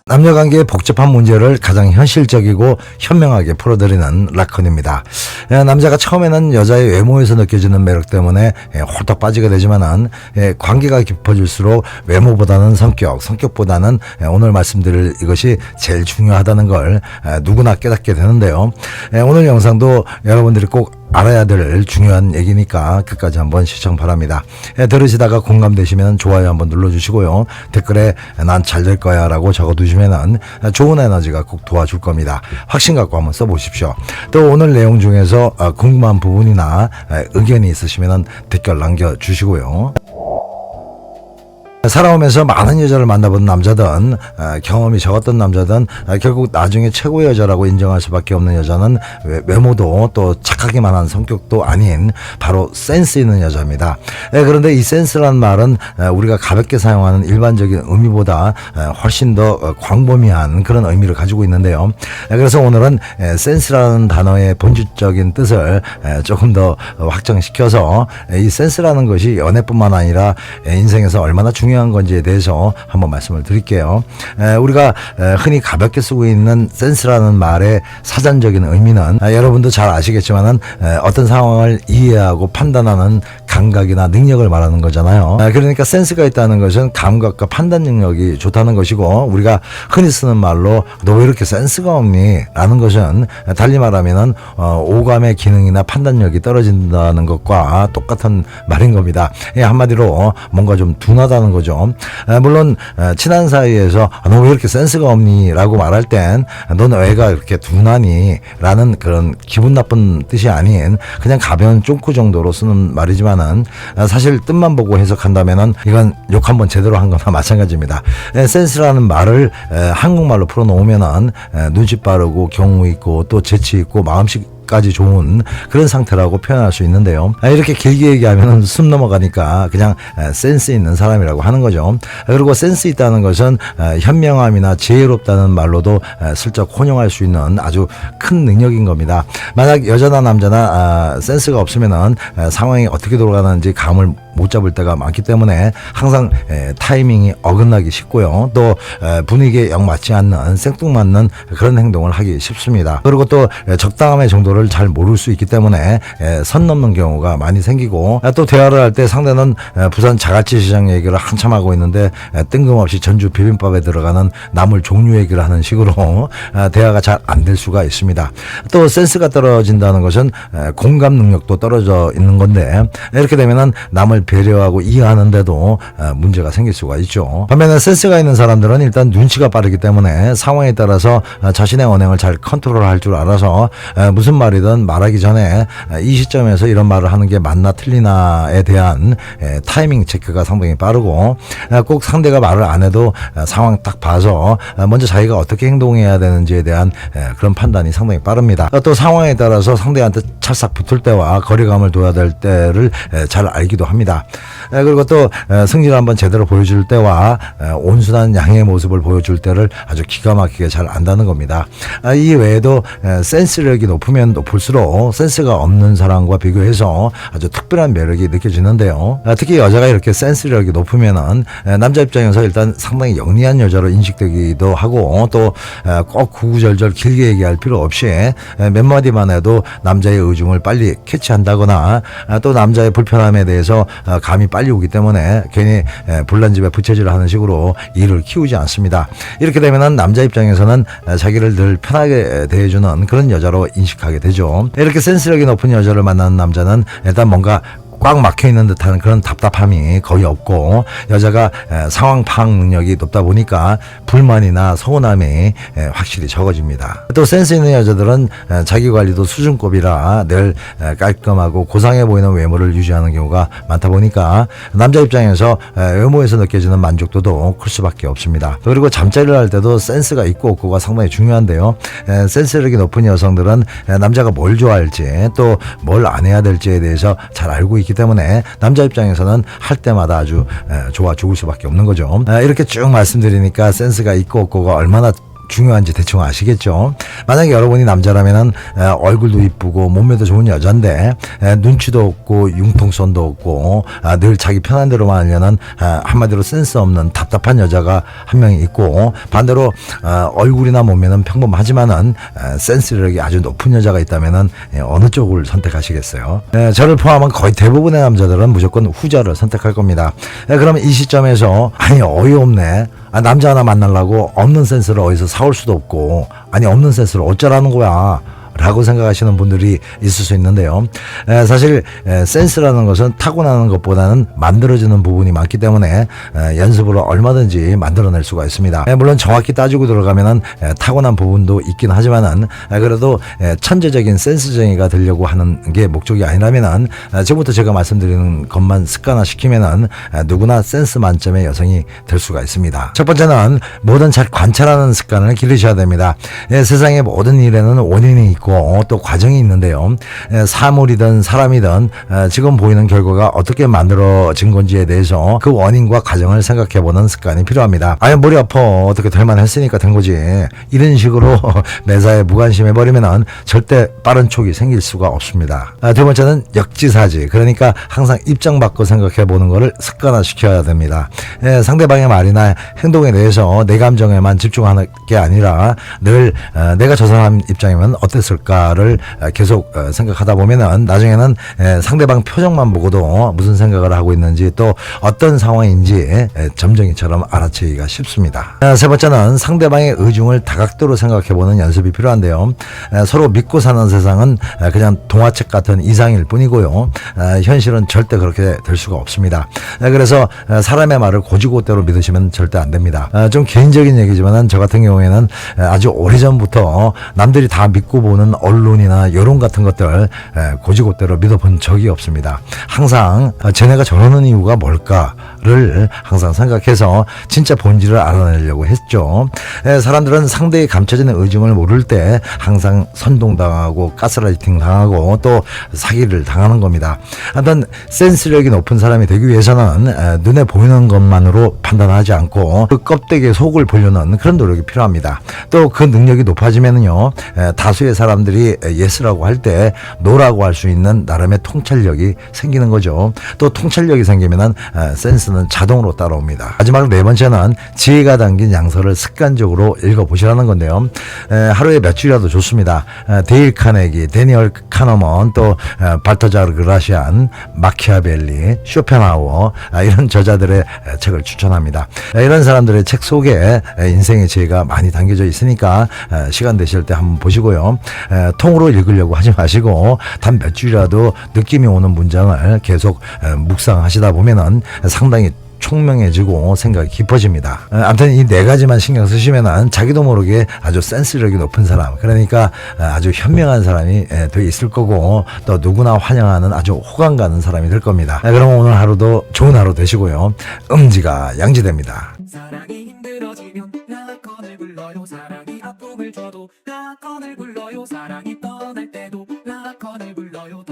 남녀관계의 복잡한 문제를 가장 현실적이고 현명하게 풀어드리는 라컨입니다. 남자가 처음에는 여자의 외모에서 느껴지는 매력 때문에 홀딱 빠지게 되지만은 관계가 깊어질수록 외모보다는 성격보다는 오늘 말씀드릴 이것이 제일 중요하다는 걸 누구나 깨닫게 되는데요. 오늘 영상도 여러분들이 꼭 알아야 될 중요한 얘기니까 끝까지 한번 시청 바랍니다. 들으시다가 공감되시면 좋아요 한번 눌러주시고요. 댓글에 난 잘 될 거야 라고 적어두시면 좋은 에너지가 꼭 도와줄 겁니다. 확신 갖고 한번 써보십시오. 또 오늘 내용 중에서 궁금한 부분이나 의견이 있으시면 댓글 남겨주시고요. 살아오면서 많은 여자를 만나본 남자든 경험이 적었던 남자든 결국 나중에 최고의 여자라고 인정할 수밖에 없는 여자는 외모도 또 착하기만 한 성격도 아닌 바로 센스 있는 여자입니다. 그런데 이 센스라는 말은 우리가 가볍게 사용하는 일반적인 의미보다 훨씬 더 광범위한 그런 의미를 가지고 있는데요. 그래서 오늘은 센스라는 단어의 본질적인 뜻을 조금 더 확장시켜서 이 센스라는 것이 연애뿐만 아니라 인생에서 얼마나 중요한 건지에 대해서 한번 말씀을 드릴게요. 우리가 흔히 가볍게 쓰고 있는 센스라는 말의 사전적인 의미는 여러분도 잘 아시겠지만은 어떤 상황을 이해하고 판단하는 감각이나 능력을 말하는 거잖아요. 그러니까 센스가 있다는 것은 감각과 판단 능력이 좋다는 것이고, 우리가 흔히 쓰는 말로 너 왜 이렇게 센스가 없니? 라는 것은 달리 말하면은 오감의 기능이나 판단력이 떨어진다는 것과 똑같은 말인 겁니다. 한마디로 뭔가 좀 둔하다는 거죠. 물론 친한 사이에서 너 왜 이렇게 센스가 없니? 라고 말할 땐 너는 왜가 이렇게 둔하니? 라는 그런 기분 나쁜 뜻이 아닌 그냥 가벼운 쫑쿠 정도로 쓰는 말이지만은 사실 뜻만 보고 해석한다면은 이건 욕 한번 제대로 한 거나 마찬가지입니다. 센스라는 말을 한국말로 풀어놓으면은 눈치 빠르고 경우 있고 또 재치 있고 마음씨까지 좋은 그런 상태라고 표현할 수 있는데요. 이렇게 길게 얘기하면 숨 넘어가니까 그냥 센스 있는 사람이라고 하는 거죠. 그리고 센스 있다는 것은 현명함이나 지혜롭다는 말로도 슬쩍 혼용할 수 있는 아주 큰 능력인 겁니다. 만약 여자나 남자나 센스가 없으면은 상황이 어떻게 돌아가는지 감을 못 잡을 때가 많기 때문에 항상 타이밍이 어긋나기 쉽고요. 또 분위기에 영 맞지 않는 생뚱맞는 그런 행동을 하기 쉽습니다. 그리고 또 적당함의 정도를 잘 모를 수 있기 때문에 선 넘는 경우가 많이 생기고, 또 대화를 할 때 상대는 부산 자갈치 시장 얘기를 한참 하고 있는데 뜬금없이 전주 비빔밥에 들어가는 나물 종류 얘기를 하는 식으로 대화가 잘 안 될 수가 있습니다. 또 센스가 떨어진다는 것은 공감 능력도 떨어져 있는 건데, 이렇게 되면은 남을 배려하고 이해하는데도 문제가 생길 수가 있죠. 반면에 센스가 있는 사람들은 일단 눈치가 빠르기 때문에 상황에 따라서 자신의 언행을 잘 컨트롤할 줄 알아서 무슨 말이든 말하기 전에 이 시점에서 이런 말을 하는 게 맞나 틀리나에 대한 타이밍 체크가 상당히 빠르고, 꼭 상대가 말을 안 해도 상황 딱 봐서 먼저 자기가 어떻게 행동해야 되는지에 대한 그런 판단이 상당히 빠릅니다. 또 상황에 따라서 상대한테 찰싹 붙을 때와 거리감을 둬야 될 때를 잘 알기도 합니다. 그리고 또 승질을 한번 제대로 보여줄 때와 온순한 양의 모습을 보여줄 때를 아주 기가 막히게 잘 안다는 겁니다. 이 외에도 센스력이 높으면 높을수록 센스가 없는 사람과 비교해서 아주 특별한 매력이 느껴지는데요. 특히 여자가 이렇게 센스력이 높으면은 남자 입장에서 일단 상당히 영리한 여자로 인식되기도 하고, 또 꼭 구구절절 길게 얘기할 필요 없이 몇 마디만 해도 남자의 의중을 빨리 캐치한다거나, 또 남자의 불편함에 대해서 감이 빨리 오기 때문에 괜히 불난 집에 부채질을 하는 식으로 일을 키우지 않습니다. 이렇게 되면은 남자 입장에서는 자기를 늘 편하게 대해주는 그런 여자로 인식하게 되죠. 이렇게 센스력이 높은 여자를 만나는 남자는 일단 뭔가 꽉 막혀있는 듯한 그런 답답함이 거의 없고, 여자가 상황 파악 능력이 높다 보니까 불만이나 서운함이 확실히 적어집니다. 또 센스 있는 여자들은 자기관리도 수준급이라 늘 깔끔하고 고상해 보이는 외모를 유지하는 경우가 많다 보니까 남자 입장에서 외모에서 느껴지는 만족도도 클 수밖에 없습니다. 그리고 잠자리를 할 때도 센스가 있고 없고가 상당히 중요한데요. 센스력이 높은 여성들은 남자가 뭘 좋아할지 또 뭘 안 해야 될지에 대해서 잘 알고 있기 때문에 남자 입장에서는 할 때마다 아주 좋아 죽을 수밖에 없는 거죠. 이렇게 쭉 말씀드리니까 센스가 있고 없고가 얼마나 중요한지 대충 아시겠죠? 만약에 여러분이 남자라면은 얼굴도 이쁘고 몸매도 좋은 여잔데 눈치도 없고 융통성도 없고 늘 자기 편한 대로만 하려는 한마디로 센스 없는 답답한 여자가 한 명이 있고, 반대로 얼굴이나 몸매는 평범하지만은 센스력이 아주 높은 여자가 있다면은 어느 쪽을 선택하시겠어요? 저를 포함한 거의 대부분의 남자들은 무조건 후자를 선택할 겁니다. 그러면 이 시점에서 아니 어이없네, 남자 하나 만나려고 없는 센스를 어디서 사올 수도 없고, 아니 없는 센스를 어쩌라는 거야 라고 생각하시는 분들이 있을 수 있는데요. 사실 센스라는 것은 타고나는 것보다는 만들어지는 부분이 많기 때문에 연습으로 얼마든지 만들어낼 수가 있습니다. 물론 정확히 따지고 들어가면은 타고난 부분도 있긴 하지만은 그래도 천재적인 센스쟁이가 되려고 하는 게 목적이 아니라면은 지금부터 제가 말씀드리는 것만 습관화시키면은 누구나 센스 만점의 여성이 될 수가 있습니다. 첫 번째는 뭐든 잘 관찰하는 습관을 기르셔야 됩니다. 세상의 모든 일에는 원인이 있고 또 과정이 있는데요. 사물이든 사람이든 지금 보이는 결과가 어떻게 만들어진 건지에 대해서 그 원인과 과정을 생각해보는 습관이 필요합니다. 아니 머리 아파, 어떻게 될만 했으니까 된 거지, 이런 식으로 매사에 무관심해버리면 절대 빠른 촉이 생길 수가 없습니다. 두 번째는 역지사지, 그러니까 항상 입장 바꿔 생각해보는 것을 습관화시켜야 됩니다. 상대방의 말이나 행동에 대해서 내 감정에만 집중하는 게 아니라 늘 내가 저 사람 입장이면 어땠을까 가를 계속 생각하다 보면은 나중에는 상대방 표정만 보고도 무슨 생각을 하고 있는지 또 어떤 상황인지 점쟁이처럼 알아채기가 쉽습니다. 세 번째는 상대방의 의중을 다각도로 생각해보는 연습이 필요한데요. 서로 믿고 사는 세상은 그냥 동화책 같은 이상일 뿐이고요. 현실은 절대 그렇게 될 수가 없습니다. 그래서 사람의 말을 고지고대로 믿으시면 절대 안 됩니다. 좀 개인적인 얘기지만 저 같은 경우에는 아주 오래전부터 남들이 다 믿고 보는 언론이나 여론 같은 것들 고지고대로 믿어본 적이 없습니다. 항상 쟤네가 저러는 이유가 뭘까를 항상 생각해서 진짜 본질을 알아내려고 했죠. 사람들은 상대의 감춰지는 의중을 모를 때 항상 선동당하고 가스라이팅 당하고 또 사기를 당하는 겁니다. 하여튼 센스력이 높은 사람이 되기 위해서는 눈에 보이는 것만으로 판단하지 않고 그 껍데기에 속을 보려는 그런 노력이 필요합니다. 또 그 능력이 높아지면요, 다수의 사람들이 예스라고 할 때 노라고 할 수 있는 나름의 통찰력이 생기는 거죠. 또 통찰력이 생기면은 센스는 자동으로 따라옵니다. 마지막으로 네 번째는 지혜가 담긴 양서를 습관적으로 읽어보시라는 건데요. 하루에 몇 줄이라도 좋습니다. 데일 카네기, 데니얼 카너먼, 또 발터자르 그라시안, 마키아벨리, 쇼펜하우어, 이런 저자들의 책을 추천합니다. 이런 사람들의 책 속에 인생의 지혜가 많이 담겨져 있으니까 시간 되실 때 한번 보시고요. 통으로 읽으려고 하지 마시고 단 몇 줄이라도 느낌이 오는 문장을 계속 묵상하시다 보면은 상당히 총명해지고 생각이 깊어집니다. 아무튼 이 네 가지만 신경 쓰시면은 자기도 모르게 아주 센스력이 높은 사람, 그러니까 아주 현명한 사람이 돼 있을 거고, 또 누구나 환영하는 아주 호감 가는 사람이 될 겁니다. 그럼 오늘 하루도 좋은 하루 되시고요. 음지가 양지됩니다. 사랑이 힘들어지면 라건을 불러요. 사랑이 아픔을 줘도 라건을 불러요. 사랑이 떠날 때도 라건을 불러요.